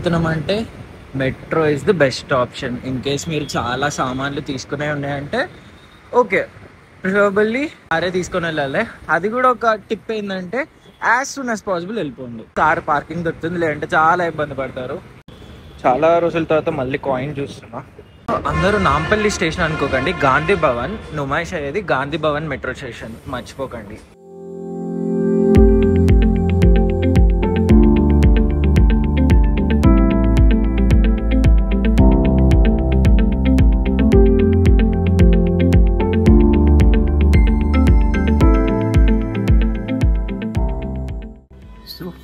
వెళ్తున్నాం అంటే metro is the best option. In case మీరు చాలా సామాన్లు తీసుకునే ఉన్నాయంటే ఓకే, ప్రిఫరబుల్లీ కారే తీసుకొని వెళ్ళాలి. అది కూడా ఒక టిప్ ఏంటంటే యాజ్ సూన్ యాజ్ పాసిబుల్ వెళ్ళిపోండి. కార్ పార్కింగ్ దొరుకుతుంది, లేదంటే చాలా ఇబ్బంది పడతారు. చాలా రోజుల తర్వాత మళ్ళీ కాయిన్ చూస్తున్నా. అందరూ నాంపల్లి స్టేషన్ అనుకోకండి, గాంధీ భవన్. నుమాయిష్ అయ్యేది గాంధీ భవన్ మెట్రో స్టేషన్, మర్చిపోకండి.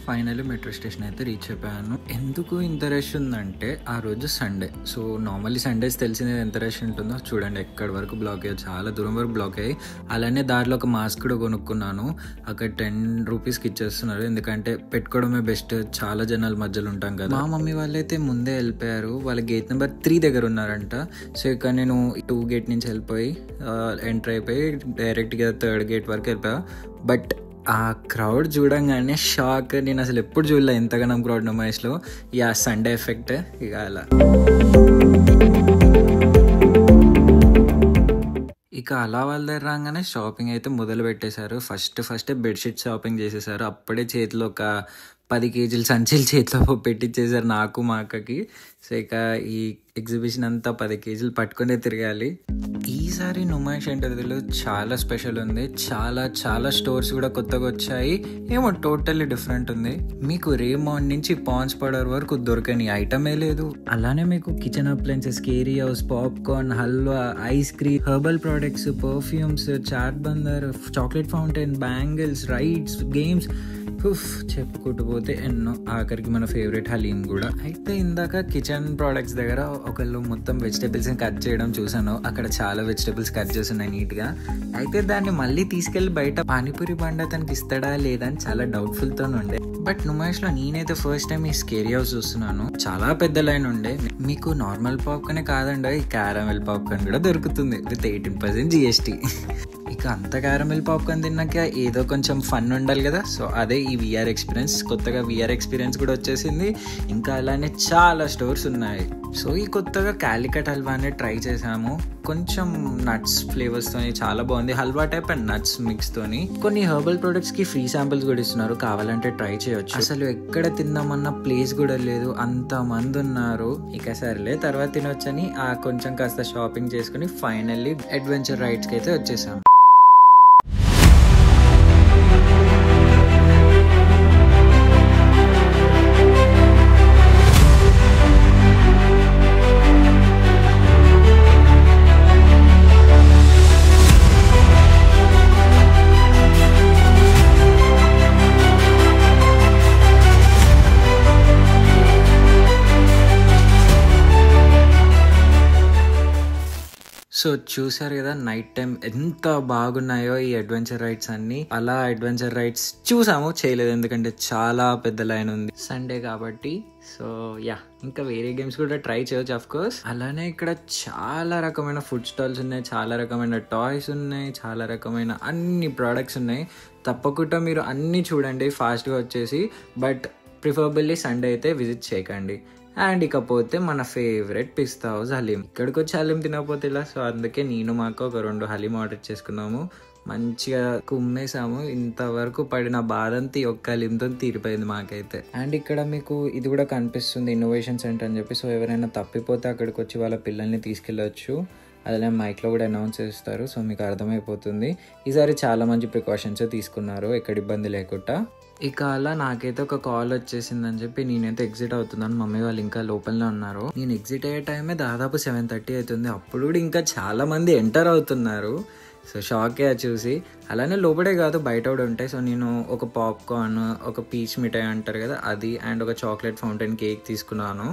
ఫైనల్లీ మెట్రో స్టేషన్ అయితే రీచ్ అయిపోయాను. ఎందుకు ఇంత రష్ ఉందంటే ఆ రోజు సండే. సో నార్మల్లీ సండేస్ తెలిసిందే ఎంత రష్ ఉంటుందో. చూడండి ఎక్కడి వరకు బ్లాక్ అయ్యాయి, చాలా దూరం వరకు బ్లాక్ అయ్యాయి. అలానే దారిలో ఒక మాస్క్ కూడా కొనుక్కున్నాను. అక్కడ 10 రూపీస్కి ఇచ్చేస్తున్నారు, ఎందుకంటే పెట్టుకోవడమే బెస్ట్, చాలా జనాల మధ్యలో ఉంటాం కదా. మా మమ్మీ వాళ్ళైతే ముందే వెళ్ళిపోయారు, వాళ్ళ గేట్ నెంబర్ 3 దగ్గర ఉన్నారంట. సో ఇక్కడ నేను 2 గేట్ నుంచి వెళ్ళిపోయి ఎంటర్ అయిపోయి డైరెక్ట్గా 3rd గేట్ వరకు వెళ్ళిపోయా. బట్ ఆ క్రౌడ్ చూడంగానే షాక్. నేను అసలు ఎప్పుడు చూడలే ఎంతగానం క్రౌడ్ నుమాయిష్లో. యా, సండే ఎఫెక్ట్ ఇక అలా. ఇక అలా వాళ్ళ దగ్గర రాగానే షాపింగ్ అయితే మొదలు పెట్టేశారు. ఫస్ట్ బెడ్షీట్ షాపింగ్ చేసేసారు. అప్పుడే చేతిలో ఒక 10 కేజీలు సంచులు చేతిలో పెట్టించేసారు నాకు, మా అక్కకి. సో ఇక ఈ ఎగ్జిబిషన్ అంతా 10 కేజీలు పట్టుకునే తిరగాలి. ఈసారి నుమాయిష్ ఇంటర్వ్యూలో చాలా స్పెషల్ ఉంది. చాలా స్టోర్స్ కూడా కొత్తగా వచ్చాయి. ఏమో టోటల్లీ డిఫరెంట్ ఉంది. మీకు రేమాండ్ నుంచి పాన్స్ పౌడర్ వరకు దొరకని ఐటమే లేదు. అలానే మీకు కిచెన్ అప్లయన్సెస్, కేరీ house, popcorn, halwa, ice cream, herbal products, perfumes, chaat బందర్, chocolate fountain, bangles, rides, games, చెప్పుకుంటూ పోతే ఎన్నో. ఆఖరికి మన ఫేవరెట్ హలీం కూడా. అయితే ఇందాక కిచెన్ ప్రోడక్ట్స్ దగ్గర ఒకళ్ళు మొత్తం వెజిటేబుల్స్ కట్ చేయడం చూసాను. అక్కడ చాలా వెజిటేబుల్స్ కట్ చేస్తున్నాయి నీట్గా. అయితే దాన్ని మళ్ళీ తీసుకెళ్లి బయట పానీపూరి బండ తనకి ఇస్తాడా లేదా అని చాలా డౌట్ఫుల్తో ఉండే. బట్ నుమాయిష్లో నేనైతే ఫస్ట్ టైం ఈ స్కేరీ హౌస్ చూస్తున్నాను. చాలా పెద్ద లైన్ ఉండే. మీకు నార్మల్ పాప్కార్నే కాదండి, ఈ క్యారమెల్ పాప్కార్న్ కూడా దొరుకుతుంది విత్ 18% GST. ఇక అంత క్యారమెల్ పాప్కార్న్ తిన్నాక ఏదో కొంచెం ఫన్ ఉండాలి కదా. సో అదే ఈ విఆర్ ఎక్స్పీరియన్స్. కొత్తగా విఆర్ ఎక్స్పీరియన్స్ కూడా వచ్చేసింది. ఇంకా అలానే చాలా స్టోర్స్ ఉన్నాయి. సో ఈ కొత్తగా కాలికట్ హల్వా అనేది ట్రై చేసాము. కొంచెం నట్స్ ఫ్లేవర్స్తోని చాలా బాగుంది. హల్వా టైప్ అండ్ నట్స్ మిక్స్తోని. కొన్ని హెర్బల్ ప్రొడక్ట్స్కి ఫ్రీ శాంపిల్స్ కూడా ఇస్తున్నారు, కావాలంటే ట్రై చేయొచ్చు. అసలు ఎక్కడ తిందామన్న ప్లేస్ కూడా లేదు, అంత మంది ఉన్నారు. ఇక సరేలే తర్వాత తినొచ్చని కొంచెం కాస్త షాపింగ్ చేసుకుని ఫైనల్లీ అడ్వెంచర్ రైడ్స్కి అయితే వచ్చేసాం. సో చూసారు కదా నైట్ టైం ఎంత బాగున్నాయో ఈ అడ్వెంచర్ రైడ్స్ అన్ని. అలా అడ్వెంచర్ రైడ్స్ చూసాము, చేయలేదు ఎందుకంటే చాలా పెద్ద లైన్ ఉంది సండే కాబట్టి. సో యా, ఇంకా వేరే గేమ్స్ కూడా ట్రై చేయొచ్చు ఆఫ్ కోర్స్. అలానే ఇక్కడ చాలా రకమైన ఫుడ్ స్టాల్స్ ఉన్నాయి, చాలా రకమైన టాయ్స్ ఉన్నాయి, చాలా రకమైన అన్ని ప్రోడక్ట్స్ ఉన్నాయి. తప్పకుండా మీరు అన్ని చూడండి ఫాస్ట్గా వచ్చేసి. బట్ ప్రిఫరబుల్లీ సండే అయితే విజిట్ చేయకండి. అండ్ ఇకపోతే మన ఫేవరెట్ పిస్తా హౌస్ హలీం. ఇక్కడికి వచ్చి హలీం తినకపోతే ఇలా. సో అందుకే నేను మాకు ఒక 2 హలీం ఆర్డర్ చేసుకున్నాము. మంచిగా కుమ్మేసాము. ఇంతవరకు పడిన బాధంతా ఒక్క హలీంతో తీరిపోయింది మాకైతే. అండ్ ఇక్కడ మీకు ఇది కూడా కనిపిస్తుంది, ఇన్నోవేషన్ సెంటర్ అని చెప్పి. సో ఎవరైనా తప్పిపోతే అక్కడికి వచ్చి వాళ్ళ పిల్లల్ని తీసుకెళ్ళొచ్చు. అలానే మైక్లో కూడా అనౌన్స్ చేస్తారు, సో మీకు అర్థమైపోతుంది. ఈసారి చాలా మంచి ప్రికాషన్స్ తీసుకున్నారు, ఎక్కడ ఇబ్బంది లేకుండా. ఇక అలా నాకైతే ఒక కాల్ వచ్చేసిందని చెప్పి నేనైతే ఎగ్జిట్ అవుతున్నాను. మమ్మీ వాళ్ళు ఇంకా లోపలనే ఉన్నారు. నేను ఎగ్జిట్ అయ్యే టైమే దాదాపు 7:30 అవుతుంది. అప్పుడు కూడా ఇంకా చాలా మంది ఎంటర్ అవుతున్నారు. సో షాకే చూసి. అలానే లోపడే కాదు బయట కూడా ఉంటాయి. సో నేను ఒక పాప్కార్న్, ఒక పీచ్ మిఠాయి అంటారు కదా అది, అండ్ ఒక చాక్లెట్ ఫౌంటైన్ కేక్ తీసుకున్నాను.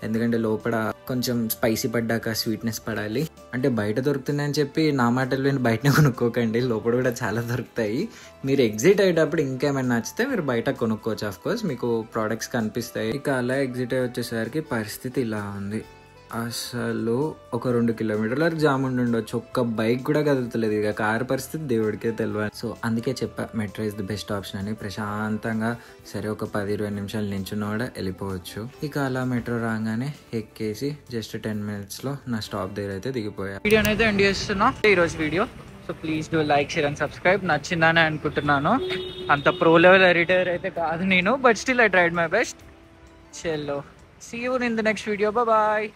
ఎందుకంటే లోపల కొంచెం స్పైసీ పడ్డాక స్వీట్నెస్ పడాలి. అంటే బయట దొరుకుతుందని చెప్పి నా మాటలు విని బయటనే కొనుక్కోకండి, లోపల కూడా చాలా దొరుకుతాయి. మీరు ఎగ్జిట్ అయ్యేటప్పుడు ఇంకేమైనా నచ్చితే మీరు బయట కొనుక్కోవచ్చు. ఆఫ్ కోర్స్ మీకు ప్రోడక్ట్స్ కనిపిస్తాయి. ఇక అలా ఎగ్జిట్ అయ్యి వచ్చేసరికి పరిస్థితి ఇలా ఉంది. అసలు ఒక 2 కిలోమీటర్ల వరకు జామ్ ఉండొచ్చు. ఒక్క బైక్ కూడా కదులుతలేదు. ఇక కారు పరిస్థితి దేవుడికే తెలియదు. సో అందుకే చెప్పా metro is the best option అని. ప్రశాంతంగా సరే ఒక 10-20 నిమిషాలు నించున్నా కూడా వెళ్ళిపోవచ్చు. ఇక అలా మెట్రో రాగానే ఎక్కేసి జస్ట్ 10 minutesలో నా స్టాప్ దగ్గర అయితే దిగిపోయా. వీడియోని అయితే ఎండ్ చేస్తున్నా ఈరోజు video. So please do like, share and subscribe. నచ్చిందని అనుకుంటున్నాను. అంత ప్రో లెవెల్ ఎడిటర్ అయితే కాదు నేను, but still I tried my best. చలో, see you in the next video. Bye bye.